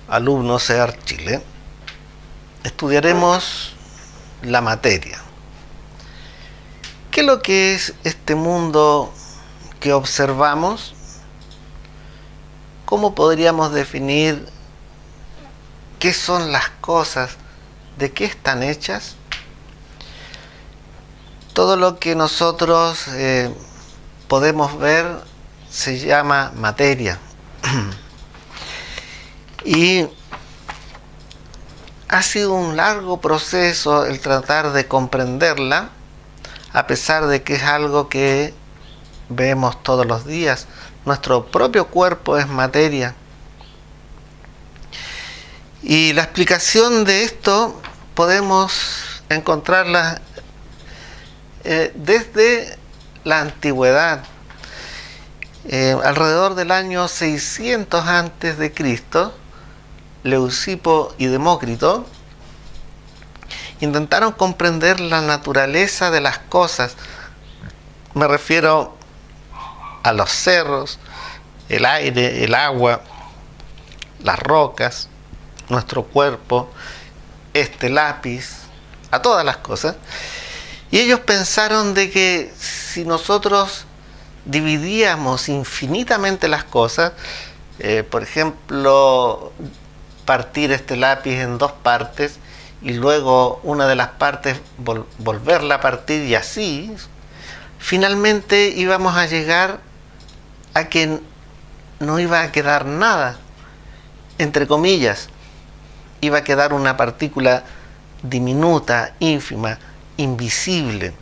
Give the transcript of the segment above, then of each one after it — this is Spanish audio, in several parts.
alumnos CEAR Chile, estudiaremos la materia. ¿Qué es lo que es este mundo que observamos? ¿Cómo podríamos definir qué son las cosas, de qué están hechas? Todo lo que nosotros podemos ver se llama materia. Y ha sido un largo proceso el tratar de comprenderla, a pesar de que es algo que vemos todos los días. Nuestro propio cuerpo es materia. Y la explicación de esto podemos encontrarla desde la antigüedad. Alrededor del año 600 antes de Cristo, Leucipo y Demócrito intentaron comprender la naturaleza de las cosas. Me refiero a los cerros, el aire, el agua, las rocas, nuestro cuerpo, este lápiz, a todas las cosas. Y ellos pensaron de que si nosotros dividíamos infinitamente las cosas, por ejemplo, partir este lápiz en dos partes y luego una de las partes volverla a partir y así, finalmente íbamos a llegar a que no iba a quedar nada, entre comillas, iba a quedar una partícula diminuta, ínfima, invisible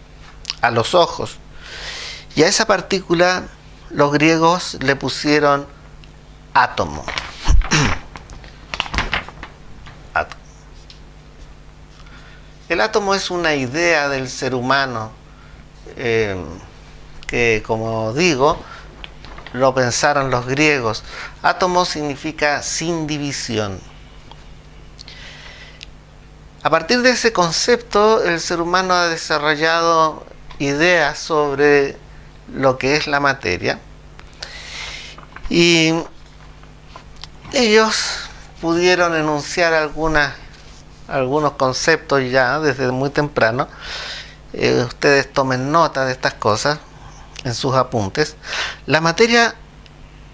a los ojos. Y a esa partícula los griegos le pusieron átomo. El átomo es una idea del ser humano que, como digo, lo pensaron los griegos. Átomo significa sin división. A partir de ese concepto, el ser humano ha desarrollado ideas sobre lo que es la materia. Y ellos pudieron enunciar algunos conceptos ya desde muy temprano. Ustedes tomen nota de estas cosas en sus apuntes. La materia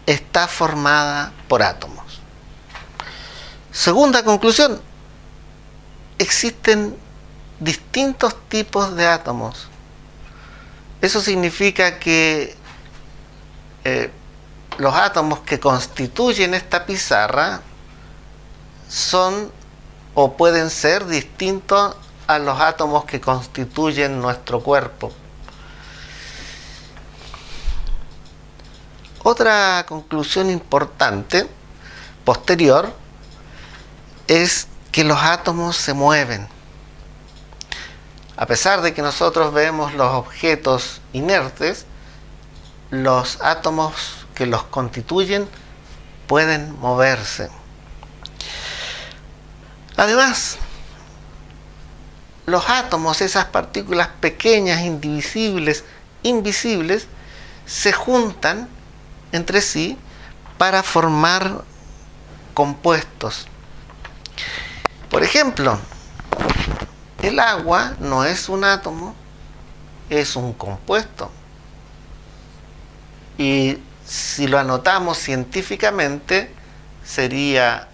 está formada por átomos. Segunda conclusión, existen distintos tipos de átomos. Eso significa que los átomos que constituyen esta pizarra son o pueden ser distintos a los átomos que constituyen nuestro cuerpo. Otra conclusión importante, posterior, es que los átomos se mueven. A pesar de que nosotros vemos los objetos inertes, los átomos que los constituyen pueden moverse. Además, los átomos, esas partículas pequeñas, indivisibles, invisibles, se juntan entre sí para formar compuestos. Por ejemplo, el agua no es un átomo, es un compuesto. Y si lo anotamos científicamente, sería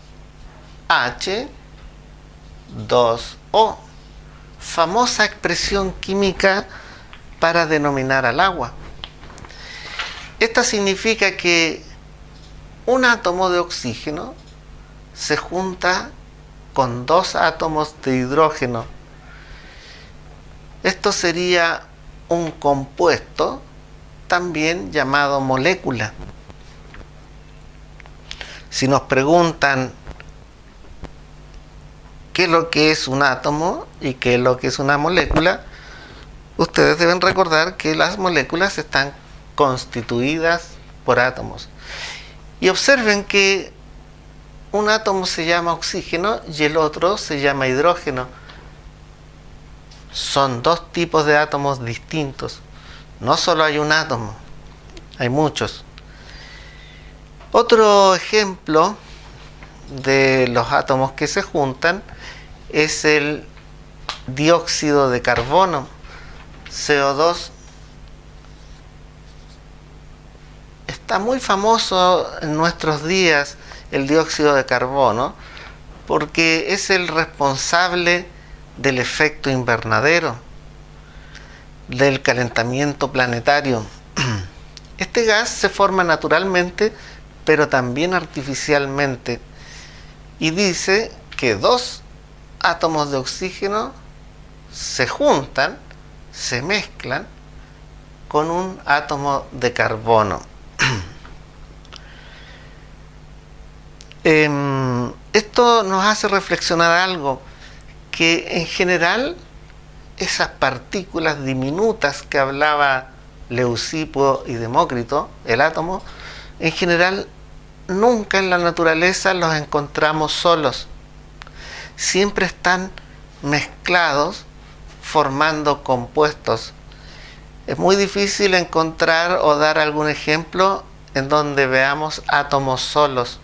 H2O, famosa expresión química para denominar al agua. Esta significa que un átomo de oxígeno se junta con dos átomos de hidrógeno. Esto sería un compuesto también llamado molécula. Si nos preguntan qué es lo que es un átomo y qué es lo que es una molécula, ustedes deben recordar que las moléculas están constituidas por átomos. Y observen que un átomo se llama oxígeno y el otro se llama hidrógeno. Son dos tipos de átomos distintos. No solo hay un átomo, hay muchos. Otro ejemplo de los átomos que se juntan es el dióxido de carbono, CO2. Está muy famoso en nuestros días el dióxido de carbono porque es el responsable del efecto invernadero, del calentamiento planetario. Este gas se forma naturalmente, pero también artificialmente, y dice que dos átomos de oxígeno se juntan, se mezclan con un átomo de carbono. Esto nos hace reflexionar algo, que en general esas partículas diminutas que hablaba Leucipo y Demócrito, el átomo, en general nunca en la naturaleza los encontramos solos. Siempre están mezclados, formando compuestos. Es muy difícil encontrar o dar algún ejemplo en donde veamos átomos solos.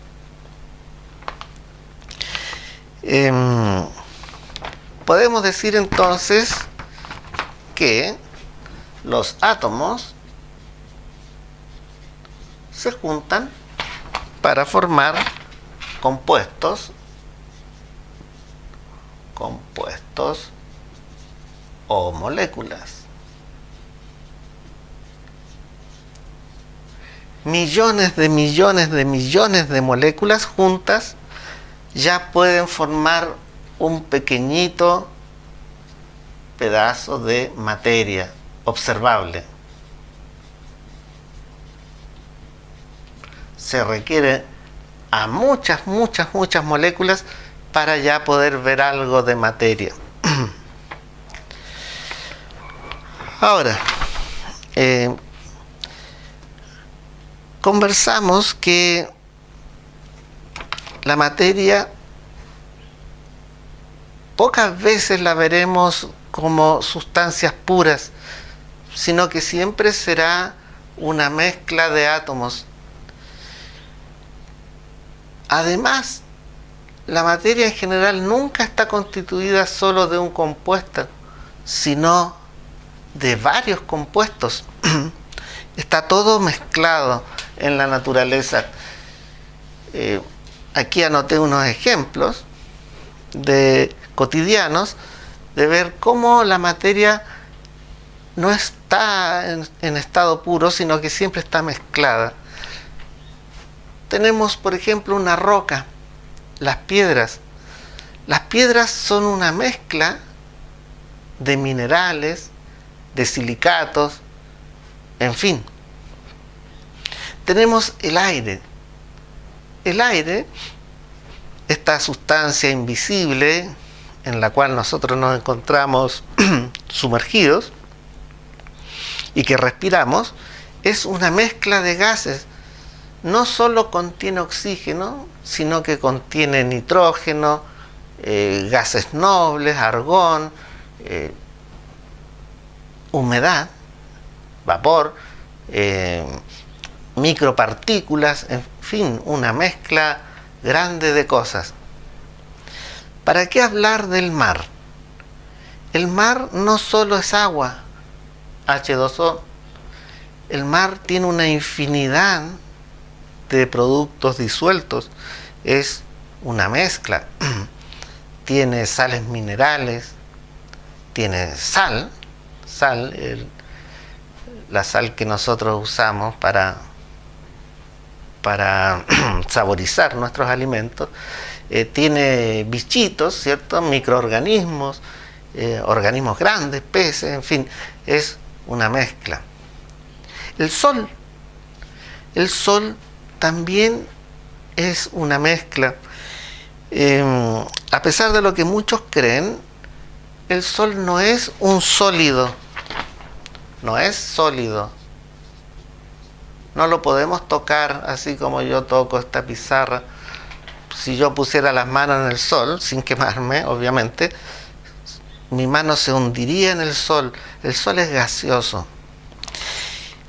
Podemos decir entonces que los átomos se juntan para formar compuestos o moléculas. Millones de millones de millones de moléculas juntas ya pueden formar un pequeñito pedazo de materia observable. Se requiere a muchas moléculas para ya poder ver algo de materia. Ahora, conversamos que la materia pocas veces la veremos como sustancias puras, sino que siempre será una mezcla de átomos. Además, la materia en general nunca está constituida solo de un compuesto, sino de varios compuestos. Está todo mezclado en la naturaleza. Aquí anoté unos ejemplos cotidianos de ver cómo la materia no está en estado puro, sino que siempre está mezclada. Tenemos, por ejemplo, una roca, las piedras. Las piedras son una mezcla de minerales, de silicatos, en fin. Tenemos el aire. El aire, esta sustancia invisible en la cual nosotros nos encontramos sumergidos y que respiramos, es una mezcla de gases. No solo contiene oxígeno, sino que contiene nitrógeno, gases nobles, argón, humedad, vapor, micropartículas, en fin, una mezcla grande de cosas. ¿Para qué hablar del mar? El mar no solo es agua, H2O. El mar tiene una infinidad de productos disueltos, es una mezcla. Tiene sales minerales, tiene sal, la sal que nosotros usamos para saborizar nuestros alimentos, tiene bichitos, ¿cierto? Microorganismos, organismos grandes, peces, en fin, es una mezcla. El sol también es una mezcla. A pesar de lo que muchos creen, el sol no es un sólido, no es sólido. No lo podemos tocar así como yo toco esta pizarra. Si yo pusiera las manos en el sol, sin quemarme, obviamente, mi mano se hundiría en el sol. El sol es gaseoso.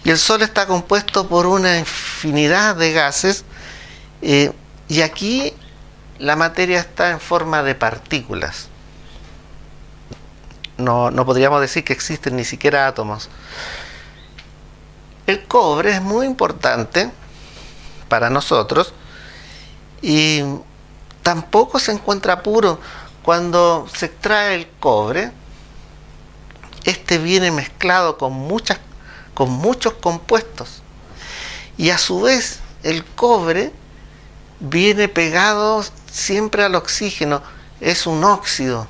Y el sol está compuesto por una infinidad de gases. Y aquí la materia está en forma de partículas. No podríamos decir que existen ni siquiera átomos. El cobre es muy importante para nosotros y tampoco se encuentra puro. Cuando se extrae el cobre, este viene mezclado con muchos compuestos, y a su vez el cobre viene pegado siempre al oxígeno, es un óxido.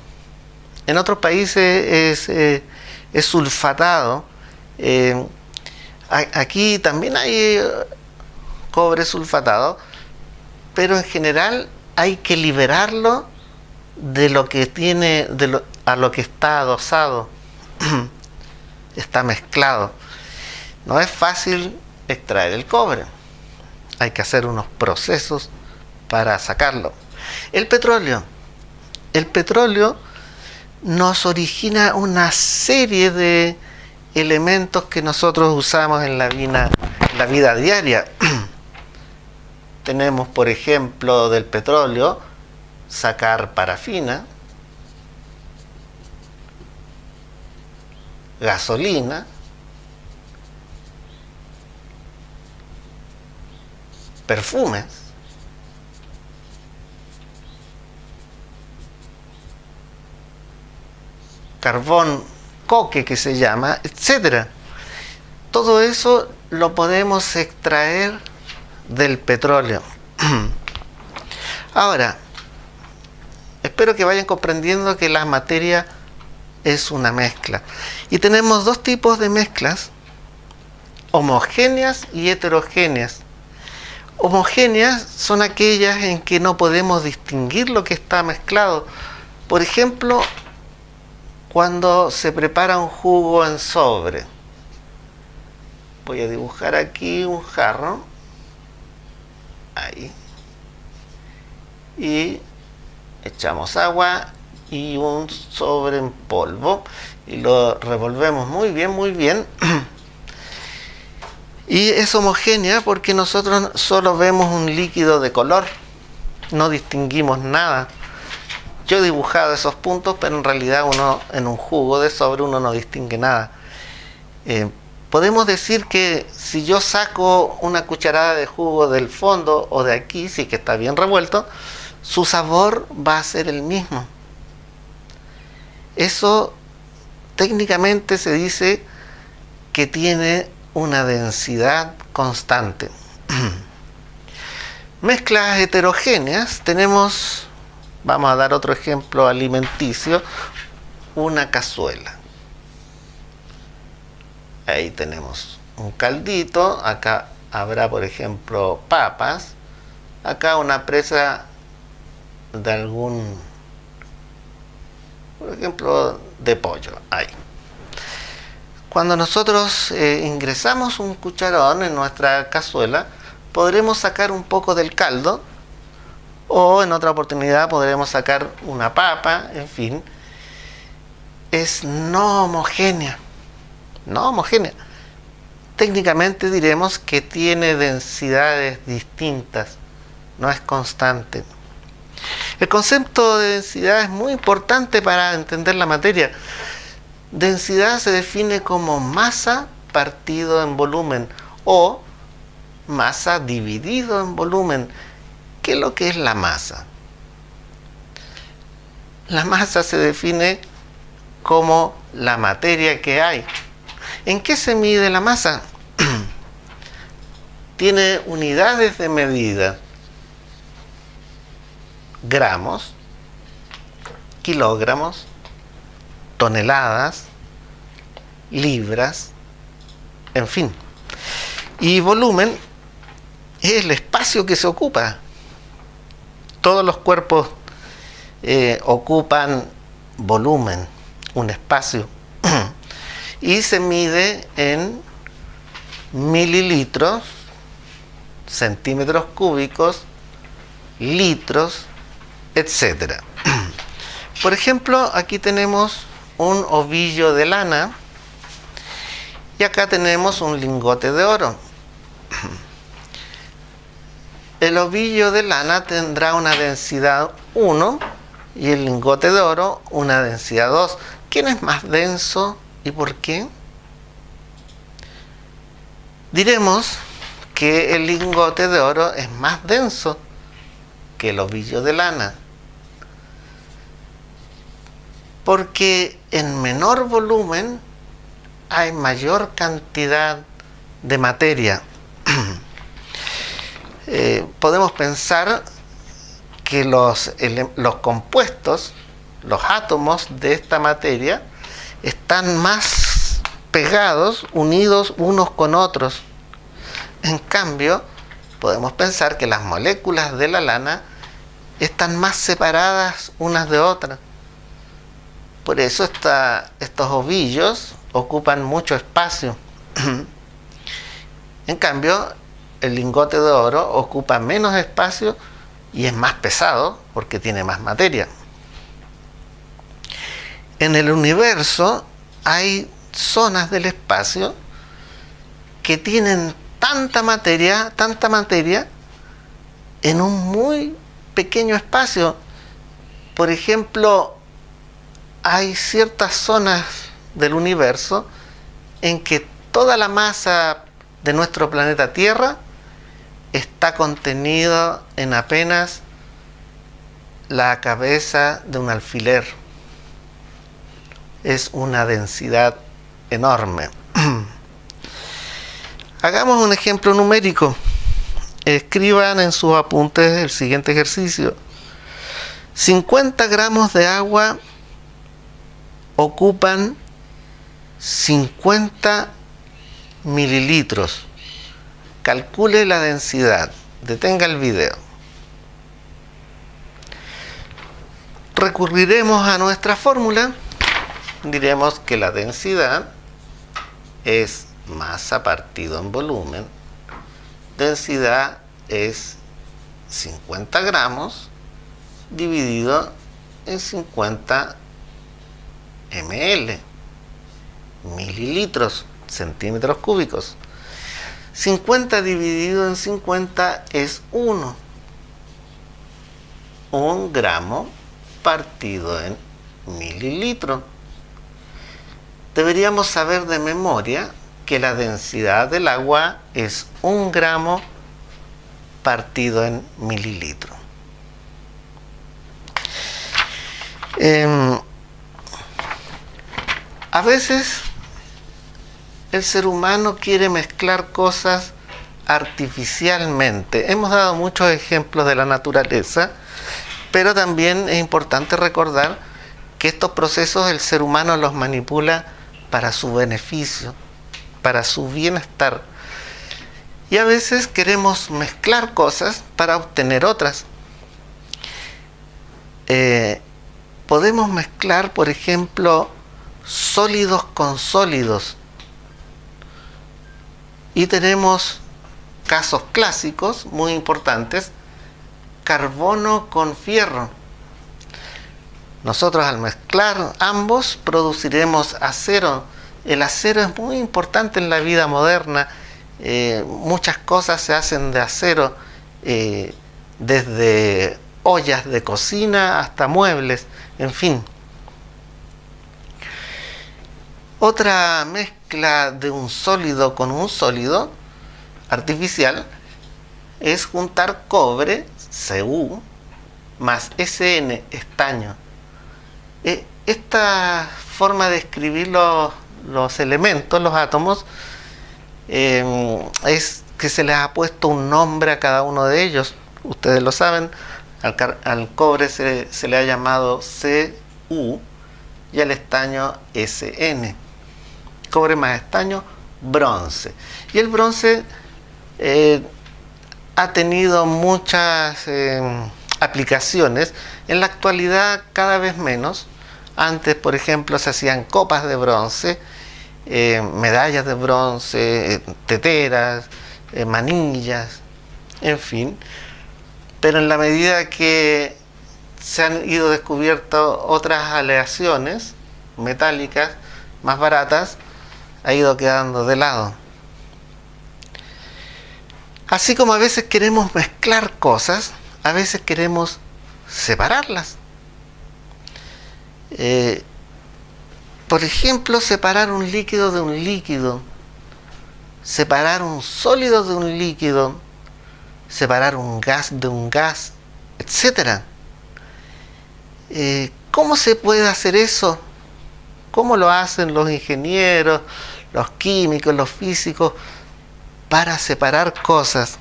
En otros países es sulfatado. Aquí también hay cobre sulfatado, pero en general hay que liberarlo de lo que tiene, a lo que está adosado. Está mezclado. No es fácil extraer el cobre. Hay que hacer unos procesos para sacarlo. El petróleo nos origina una serie de elementos que nosotros usamos en la vida diaria. Tenemos, por ejemplo, del petróleo sacar parafina, gasolina, perfumes, carbón coque que se llama, etcétera. Todo eso lo podemos extraer del petróleo. Ahora, espero que vayan comprendiendo que la materia es una mezcla. Y tenemos dos tipos de mezclas: homogéneas y heterogéneas. Homogéneas son aquellas en que no podemos distinguir lo que está mezclado. Por ejemplo, cuando se prepara un jugo en sobre. Voy a dibujar aquí un jarro. Ahí. Y echamos agua y un sobre en polvo. Y lo revolvemos muy bien. Y es homogénea porque nosotros solo vemos un líquido de color. No distinguimos nada. Yo he dibujado esos puntos, pero en realidad en un jugo de sobre uno no distingue nada. Podemos decir que si yo saco una cucharada de jugo del fondo o de aquí, sí que está bien revuelto, su sabor va a ser el mismo. Eso técnicamente se dice que tiene una densidad constante. Mezclas heterogéneas tenemos. Vamos a dar otro ejemplo alimenticio: una cazuela. Ahí tenemos un caldito, acá habrá, por ejemplo, papas, acá una presa de algún, por ejemplo, de pollo. Ahí. Cuando nosotros ingresamos un cucharón en nuestra cazuela, podremos sacar un poco del caldo, o en otra oportunidad podremos sacar una papa, en fin. Es no homogénea. Técnicamente diremos que tiene densidades distintas, no es constante. El concepto de densidad es muy importante para entender la materia. Densidad se define como masa partido en volumen, o masa dividido en volumen. ¿Qué es lo que es la masa? La masa se define como la materia que hay. ¿En qué se mide la masa? Tiene unidades de medida: gramos, kilogramos, toneladas, libras, en fin. Y volumen es el espacio que se ocupa. Todos los cuerpos ocupan volumen, un espacio. Y se mide en mililitros, centímetros cúbicos, litros, etc. Por ejemplo, aquí tenemos un ovillo de lana y acá tenemos un lingote de oro. el ovillo de lana tendrá una densidad 1 y el lingote de oro una densidad 2. ¿Quién es más denso y por qué? Diremos que el lingote de oro es más denso que el ovillo de lana, porque en menor volumen hay mayor cantidad de materia. Podemos pensar que los compuestos, los átomos de esta materia, están más pegados, unidos unos con otros. En cambio, podemos pensar que las moléculas de la lana están más separadas unas de otras. Por eso estos ovillos ocupan mucho espacio. En cambio, el lingote de oro ocupa menos espacio y es más pesado porque tiene más materia. En el universo hay zonas del espacio que tienen tanta materia en un muy pequeño espacio. Por ejemplo, hay ciertas zonas del universo en que toda la masa de nuestro planeta Tierra está contenida en apenas la cabeza de un alfiler. Es una densidad enorme. Hagamos un ejemplo numérico. Escriban en sus apuntes el siguiente ejercicio. 50 gramos de agua ocupan 50 mililitros. Calcule la densidad. Detenga el video. Recurriremos a nuestra fórmula. Diremos que la densidad es masa partido en volumen. Densidad es 50 gramos dividido en 50 ml, mililitros, centímetros cúbicos. 50 dividido en 50 es 1. 1 gramo partido en mililitro. Deberíamos saber de memoria que la densidad del agua es 1 gramo partido en mililitro. A veces el ser humano quiere mezclar cosas artificialmente. Hemos dado muchos ejemplos de la naturaleza, pero también es importante recordar que estos procesos el ser humano los manipula para su beneficio, para su bienestar. Y a veces queremos mezclar cosas para obtener otras. Podemos mezclar, por ejemplo, sólidos con sólidos. Y tenemos casos clásicos muy importantes: carbono con fierro. Nosotros al mezclar ambos produciremos acero. El acero es muy importante en la vida moderna. Muchas cosas se hacen de acero, desde ollas de cocina hasta muebles, en fin. Otra mezcla de un sólido con un sólido artificial es juntar cobre, Cu, más Sn, estaño. Esta forma de escribir los elementos, los átomos, es que se les ha puesto un nombre a cada uno de ellos. Ustedes lo saben, al cobre se le ha llamado Cu y al estaño Sn. Cobre más estaño, bronce. Y el bronce ha tenido muchas aplicaciones. En la actualidad cada vez menos. Antes, por ejemplo, se hacían copas de bronce, medallas de bronce, teteras, manillas, en fin. Pero en la medida que se han ido descubierto otras aleaciones metálicas más baratas, ha ido quedando de lado. Así como a veces queremos mezclar cosas, a veces queremos separarlas. Por ejemplo, separar un líquido de un líquido, separar un sólido de un líquido, separar un gas de un gas, etc. ¿Cómo se puede hacer eso? ¿Cómo lo hacen los ingenieros, los químicos, los físicos para separar cosas?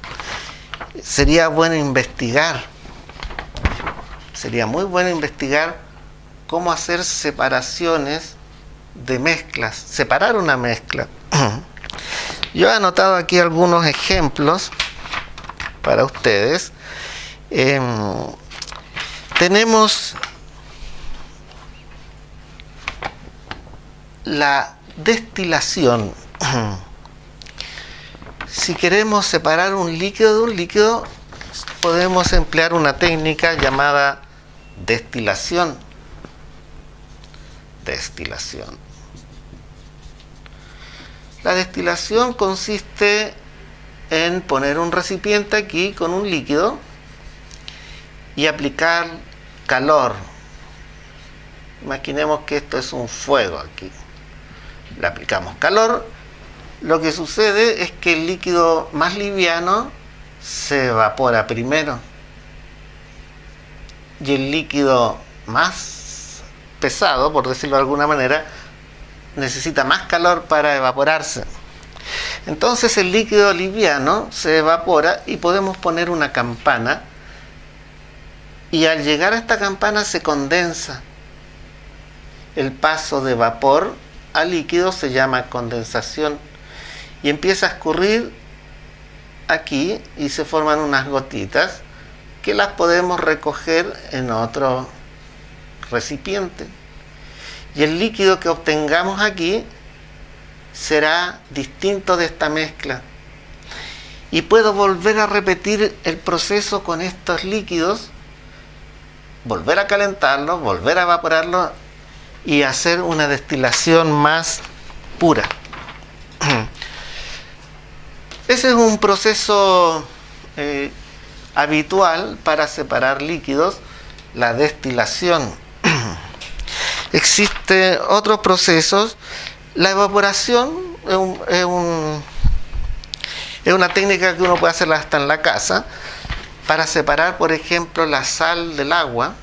Sería bueno investigar. Sería muy bueno investigar cómo hacer separaciones de mezclas, separar una mezcla. Yo he anotado aquí algunos ejemplos para ustedes. Tenemos la destilación. Si queremos separar un líquido de un líquido, podemos emplear una técnica llamada destilación. La destilación consiste en poner un recipiente aquí con un líquido y aplicar calor. Imaginemos que esto es un fuego aquí. Le aplicamos calor. Lo que sucede es que el líquido más liviano se evapora primero y el líquido más pesado, por decirlo de alguna manera, necesita más calor para evaporarse. Entonces el líquido liviano se evapora y podemos poner una campana, y al llegar a esta campana se condensa. El paso de vapor a líquido se llama condensación y empieza a escurrir aquí y se forman unas gotitas que las podemos recoger en otro recipiente, y el líquido que obtengamos aquí será distinto de esta mezcla, y puedo volver a repetir el proceso con estos líquidos, volver a calentarlos, volver a evaporarlos y hacer una destilación más pura. Ese es un proceso habitual para separar líquidos, la destilación. Existen otros procesos. La evaporación es una técnica que uno puede hacerla hasta en la casa para separar, por ejemplo, la sal del agua.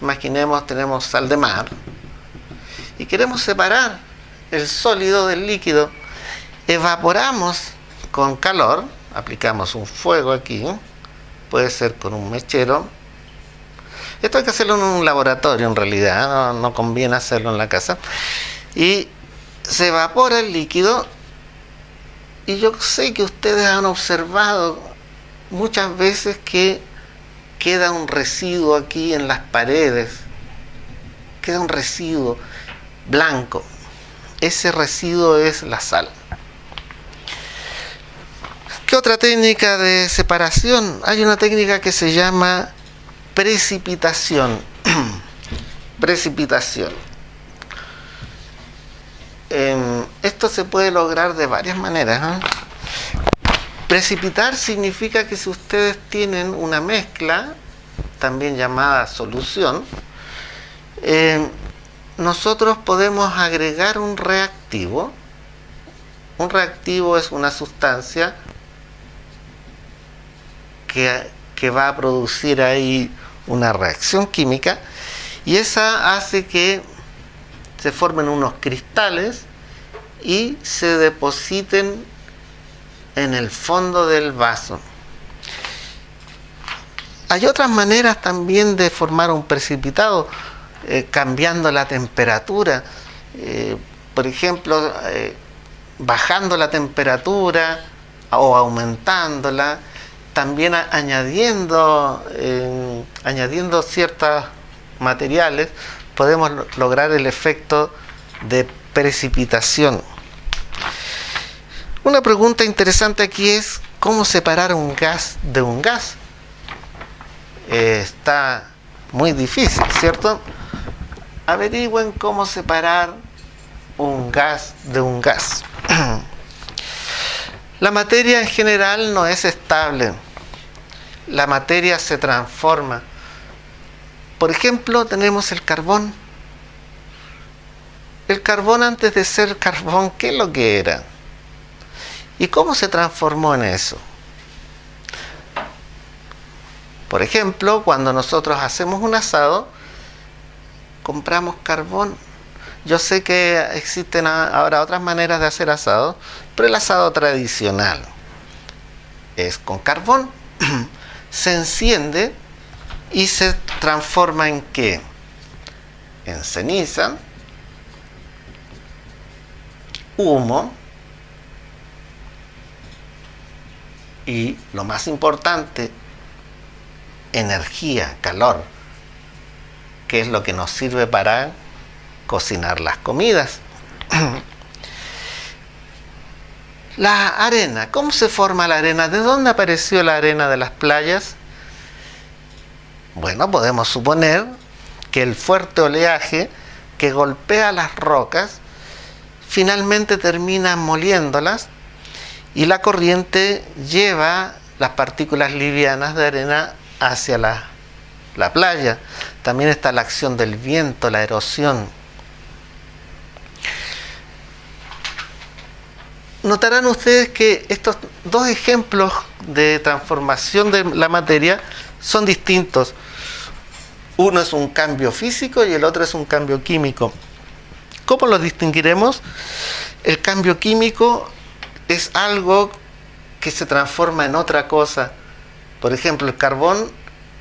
Imaginemos, tenemos sal de mar y queremos separar el sólido del líquido. Evaporamos con calor, aplicamos un fuego aquí, puede ser con un mechero. Esto hay que hacerlo en un laboratorio en realidad, no conviene hacerlo en la casa. Y se evapora el líquido, y yo sé que ustedes han observado muchas veces que queda un residuo aquí en las paredes, queda un residuo blanco. Ese residuo es la sal. ¿Qué otra técnica de separación? Hay una técnica que se llama precipitación. Precipitación. Esto se puede lograr de varias maneras. Precipitar significa que si ustedes tienen una mezcla, también llamada solución, nosotros podemos agregar un reactivo. Un reactivo es una sustancia que va a producir ahí una reacción química, y esa hace que se formen unos cristales y se depositen en el fondo del vaso. Hay otras maneras también de formar un precipitado, cambiando la temperatura, por ejemplo, bajando la temperatura o aumentándola, también añadiendo ciertos materiales, podemos lograr el efecto de precipitación. Una pregunta interesante aquí es ¿cómo separar un gas de un gas? Está muy difícil, ¿cierto? Averigüen cómo separar un gas de un gas. La materia en general no es estable. La materia se transforma. Por ejemplo, tenemos el carbón. El carbón, antes de ser carbón, ¿qué es lo que era? ¿Y cómo se transformó en eso? Por ejemplo, cuando nosotros hacemos un asado, compramos carbón. Yo sé que existen ahora otras maneras de hacer asado, pero el asado tradicional es con carbón. Se enciende y se transforma ¿en qué? En ceniza, humo y, lo más importante, energía, calor, que es lo que nos sirve para cocinar las comidas. La arena, ¿cómo se forma la arena? ¿De dónde apareció la arena de las playas? Bueno, podemos suponer que el fuerte oleaje que golpea las rocas finalmente termina moliéndolas y la corriente lleva las partículas livianas de arena hacia la playa. También está la acción del viento, la erosión. Notarán ustedes que estos dos ejemplos de transformación de la materia son distintos. Uno es un cambio físico y el otro es un cambio químico. ¿Cómo los distinguiremos? El cambio químico es algo que se transforma en otra cosa. Por ejemplo, el carbón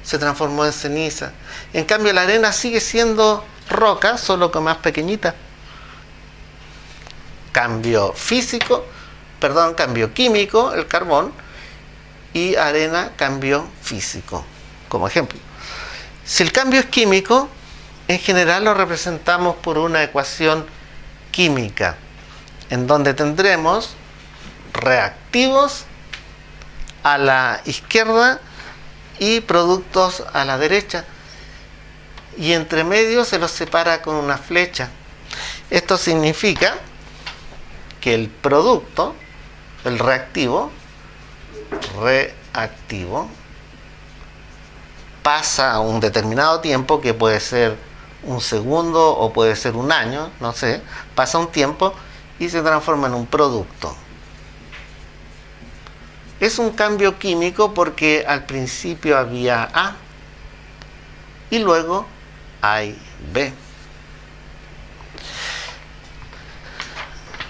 se transformó en ceniza. En cambio, la arena sigue siendo roca, solo que más pequeñita. Cambio químico, el carbón, y arena, cambio físico, como ejemplo. Si el cambio es químico, en general lo representamos por una ecuación química, en donde tendremos reactivos a la izquierda y productos a la derecha, y entre medio se los separa con una flecha. Esto significa que el producto, el reactivo, pasa a un determinado tiempo, que puede ser un segundo o puede ser un año, no sé, pasa un tiempo y se transforma en un producto. Es un cambio químico porque al principio había A y luego hay B.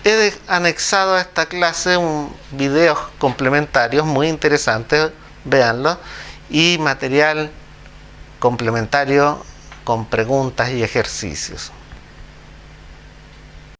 He anexado a esta clase videos complementarios muy interesantes, véanlo, y material complementario con preguntas y ejercicios.